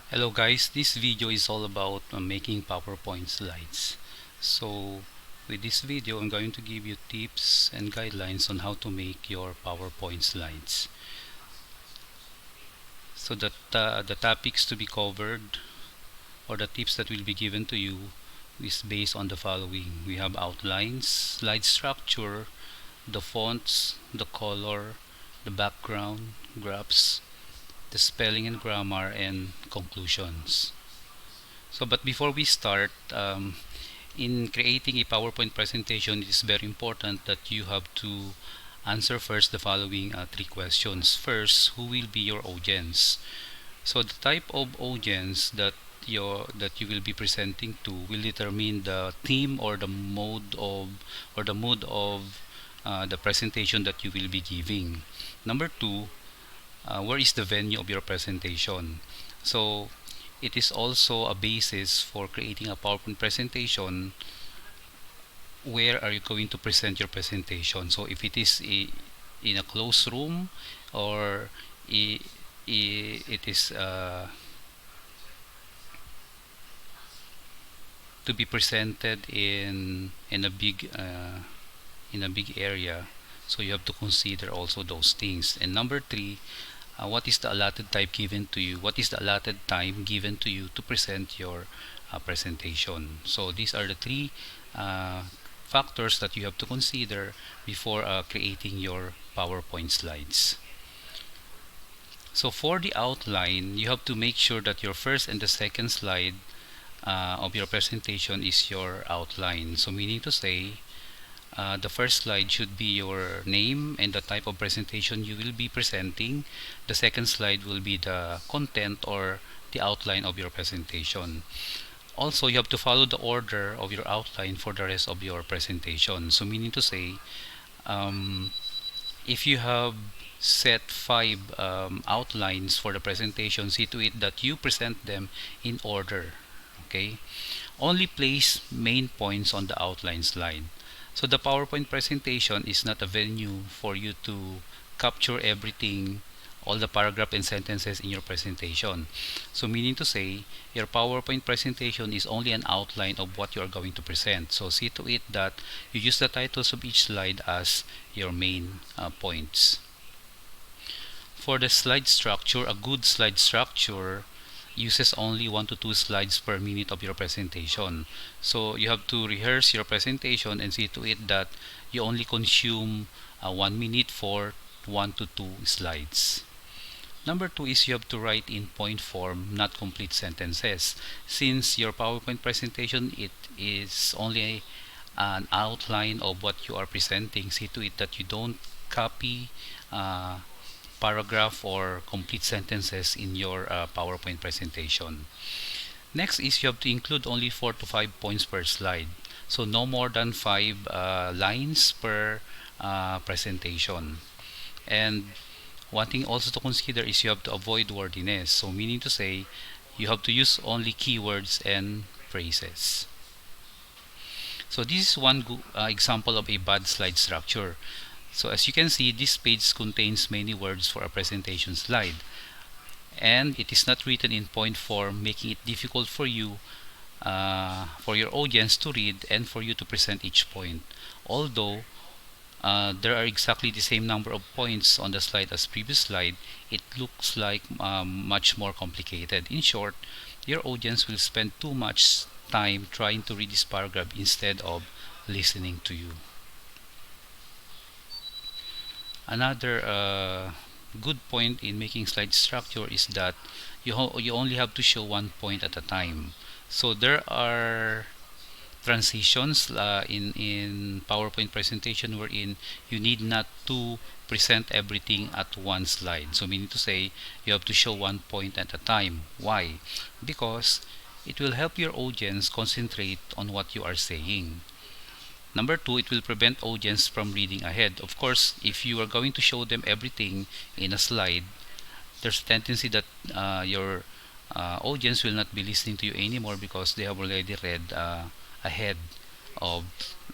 Hello guys, this video is all about making PowerPoint slides. So with this video I'm going to give you tips and guidelines on how to make your PowerPoint slides. So the topics to be covered or the tips that will be given to you is based on the following. We have outlines, slide structure, the fonts, the color, the background, graphs, the spelling and grammar, and conclusions. But before we start, in creating a PowerPoint presentation, it is very important that you have to answer first the following three questions. First, who will be your audience? So the type of audience that you will be presenting to will determine the theme or the mood of the presentation that you will be giving. Number two, where is the venue of your presentation? So it is also a basis for creating a PowerPoint presentation. Where are you going to present your presentation? So if it is in a closed room, or it is to be presented in a big area, so you have to consider also those things. And number three, what is the allotted time given to you? What is the allotted time given to you to present your presentation? So these are the three uh, factors that you have to consider before creating your PowerPoint slides. So for the outline, you have to make sure that your first and the second slide of your presentation is your outline. So meaning to say, the first slide should be your name and the type of presentation you will be presenting. The second slide will be the content or the outline of your presentation. Also, you have to follow the order of your outline for the rest of your presentation. So meaning to say, um, if you have set five outlines for the presentation, see to it that you present them in order. Okay? Only place main points on the outline slide. So the PowerPoint presentation is not a venue for you to capture everything, all the paragraph and sentences in your presentation. So meaning to say, your PowerPoint presentation is only an outline of what you are going to present. So see to it that you use the titles of each slide as your main points. For the slide structure, a good slide structure uses only 1 to 2 slides per minute of your presentation. So you have to rehearse your presentation and see to it that you only consume 1 minute for 1 to 2 slides. Number two is you have to write in point form, not complete sentences. Since your PowerPoint presentation, it is only an outline of what you are presenting, see to it that you don't copy paragraph or complete sentences in your PowerPoint presentation. Next is you have to include only 4 to 5 points per slide. So no more than 5 lines per presentation. And one thing also to consider is you have to avoid wordiness. So meaning to say, you have to use only keywords and phrases. So this is one example of a bad slide structure. So as you can see, this page contains many words for a presentation slide, and it is not written in point form, making it difficult for you, for your audience to read and for you to present each point. Although there are exactly the same number of points on the slide as previous slide, it looks like much more complicated. In short, your audience will spend too much time trying to read this paragraph instead of listening to you. Another good point in making slide structure is that you only have to show one point at a time. So there are transitions in PowerPoint presentation wherein you need not to present everything at one slide. So meaning to say, you have to show one point at a time. Why? Because it will help your audience concentrate on what you are saying. Number two, it will prevent audience from reading ahead. Of course, if you are going to show them everything in a slide, there's a tendency that your audience will not be listening to you anymore because they have already read ahead of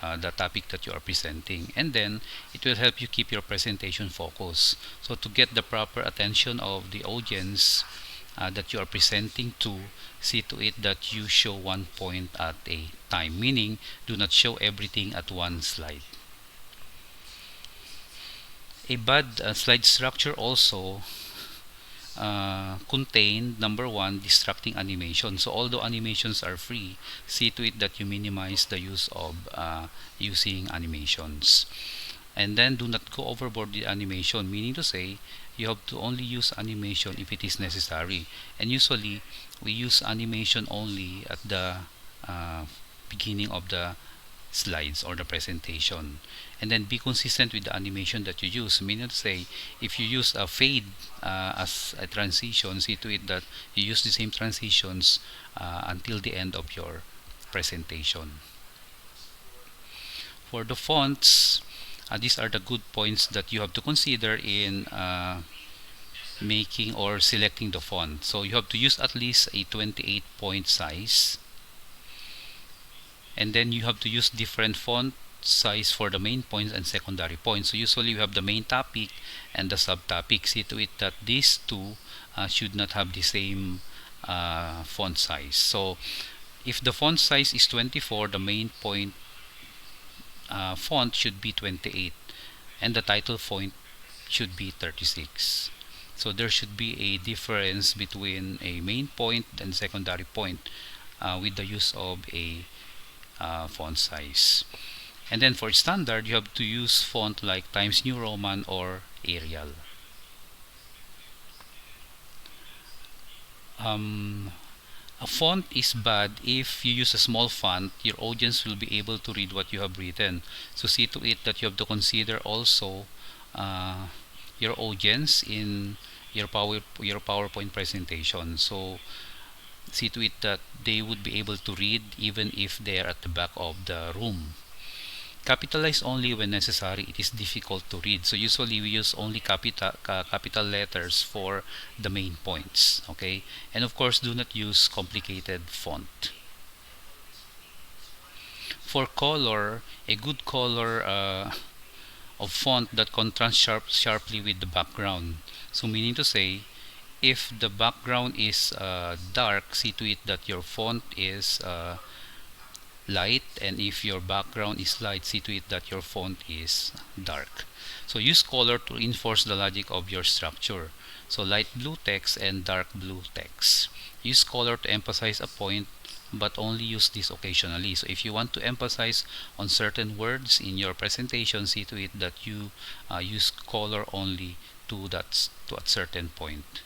the topic that you are presenting. And then it will help you keep your presentation focused. So to get the proper attention of the audience, that you are presenting to, see to it that you show one point at a time, meaning do not show everything at one slide. A bad slide structure also contain, number one, distracting animation. So although animations are free, see to it that you minimize the use of using animations. And then do not go overboard with animation, meaning to say you have to only use animation if it is necessary. And usually we use animation only at the uh, beginning of the slides or the presentation, and then be consistent with the animation that you use, meaning to say if you use a fade as a transition, see to it that you use the same transitions until the end of your presentation. For the fonts, these are the good points that you have to consider in making or selecting the font. So you have to use at least a 28 point size, and then you have to use different font size for the main points and secondary points. So usually we have the main topic and the subtopic. See to it that these two should not have the same font size. So if the font size is 24, the main point font should be 28 and the title font should be 36. So there should be a difference between a main point and secondary point with the use of a font size. And then for standard, you have to use font like Times New Roman or Arial. A font is bad if you use a small font. Your audience will be able to read what you have written. So see to it that you have to consider also uh, your audience in your PowerPoint presentation. So see to it that they would be able to read even if they are at the back of the room. Capitalize only when necessary. It is difficult to read, so usually we use only capital letters for the main points. Okay, and of course do not use complicated font. For color, a good color of font that contrasts sharply with the background. So meaning to say, if the background is dark, see to it that your font is light, and if your background is light, see to it that your font is dark. So use color to reinforce the logic of your structure. So light blue text and dark blue text. Use color to emphasize a point, but only use this occasionally. So if you want to emphasize on certain words in your presentation, see to it that you use color only to a certain point.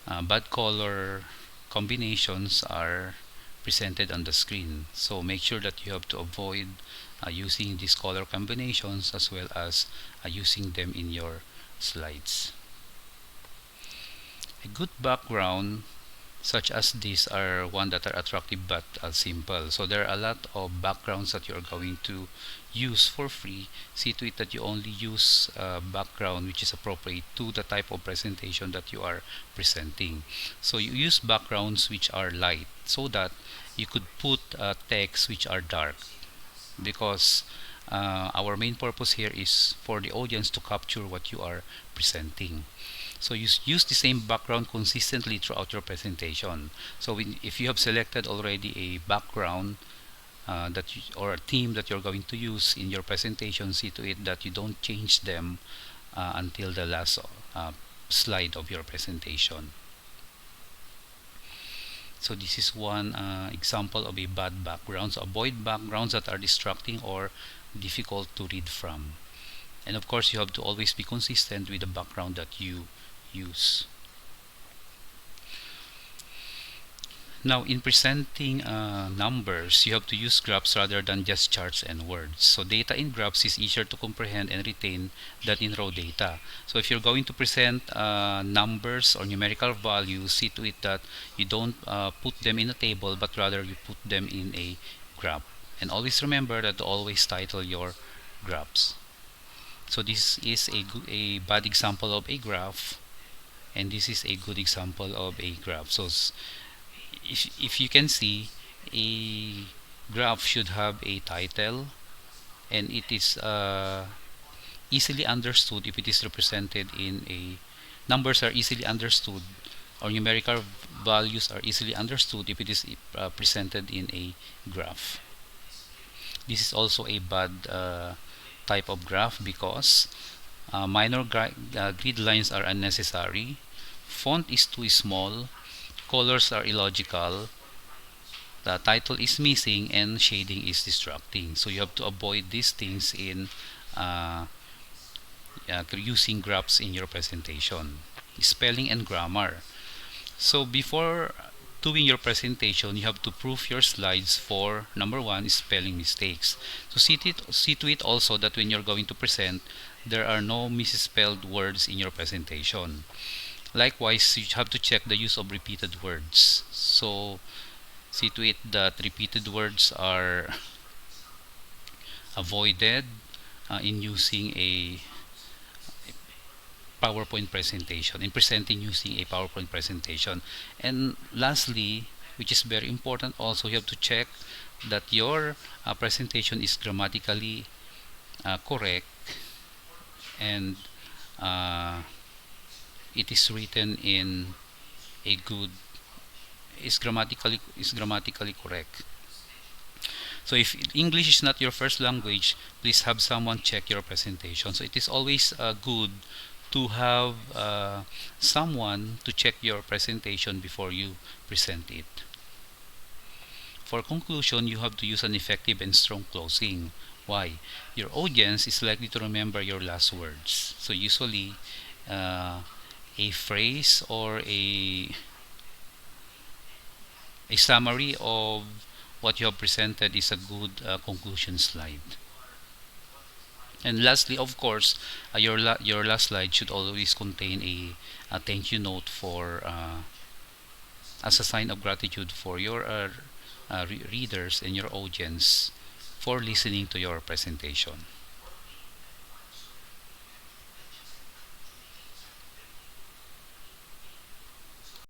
Bad color combinations are presented on the screen, so make sure that you have to avoid using these color combinations as well as using them in your slides. A good background such as these are one that are attractive but simple. So there are a lot of backgrounds that you are going to use for free. See to it that you only use background which is appropriate to the type of presentation that you are presenting. So you use backgrounds which are light so that you could put text which are dark, because our main purpose here is for the audience to capture what you are presenting. So use the same background consistently throughout your presentation. So if you have selected already a background or a theme that you're going to use in your presentation, see to it that you don't change them until the last slide of your presentation. So this is one example of a bad background. So avoid backgrounds that are distracting or difficult to read from. And of course you have to always be consistent with the background that you use. Now in presenting numbers, you have to use graphs rather than just charts and words. So data in graphs is easier to comprehend and retain than in raw data. So if you're going to present numbers or numerical values, see to it that you don't put them in a table, but rather you put them in a graph. And always remember that to always title your graphs. So this is a bad example of a graph, and this is a good example of a graph. So if you can see, a graph should have a title, and it is easily understood if it is represented in a numbers are easily understood, or numerical values are easily understood if it is presented in a graph. This is also a bad type of graph because minor grid lines are unnecessary, font is too small, colors are illogical, the title is missing, and shading is distracting. So you have to avoid these things in uh, using graphs in your presentation. Spelling and grammar. So before doing your presentation, you have to proof your slides for number one, spelling mistakes. So see to it also that when you're going to present, there are no misspelled words in your presentation. Likewise, you have to check the use of repeated words. So see to it that repeated words are avoided in using a PowerPoint presentation, in presenting using a PowerPoint presentation. And lastly, which is very important also, you have to check that your presentation is grammatically correct, and uh, it is written in a good, is grammatically correct. So if English is not your first language, please have someone check your presentation. So it is always good to have someone to check your presentation before you present it. For conclusion, you have to use an effective and strong closing. Why? Your audience is likely to remember your last words. So usually, a phrase or a summary of what you have presented is a good conclusion slide. And lastly, of course, your last slide should always contain a thank you note for as a sign of gratitude for your readers and your audience for listening to your presentation.